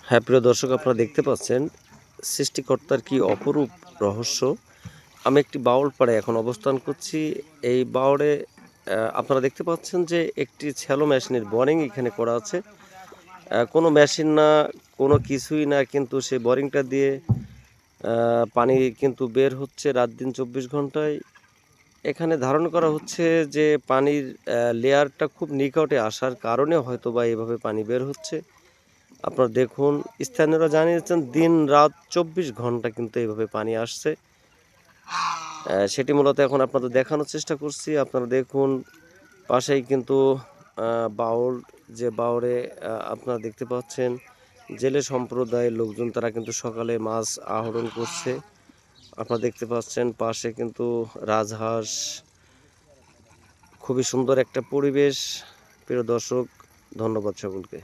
হ্যাঁ, প্রিয় দর্শক, আপনারা দেখতে পাচ্ছেন সৃষ্টিকর্তার কি অপরূপ রহস্য। আমি একটি বাউল পাড়ে এখন অবস্থান করছি। এই বাওড়ে আপনারা দেখতে পাচ্ছেন যে একটি শ্যালো মেশিনের বোরিং এখানে করা আছে। কোনো মেশিন না, কোনো কিছুই না, কিন্তু সেই বোরিংটা দিয়ে পানি কিন্তু বের হচ্ছে রাত দিন ২৪ ঘন্টায়। এখানে ধারণা করা হচ্ছে যে পানির লেয়ারটা খুব নিকটে আসার কারণে হয়তোবা এভাবে পানি বের হচ্ছে। আপনারা দেখুন, স্থানীয়রা জানিয়েছেন দিন-রাত ২৪ ঘন্টা কিন্তু এইভাবে পানি আসছে। সেটি মূলত এখন আপনাদের দেখানোর চেষ্টা করছি। আপনারা দেখুন, পাশেই কিন্তু বাওড়, যে বাওড়ে আপনারা দেখতে পাচ্ছেন জেলে সম্প্রদায়ের লোকজন, তারা কিন্তু সকালে মাছ আহরণ করছে। আপনারা দেখতে পাচ্ছেন পাশে কিন্তু রাজহাঁস। খুবই সুন্দর একটা পরিবেশ। প্রিয় দর্শক, ধন্যবাদ সকলকে।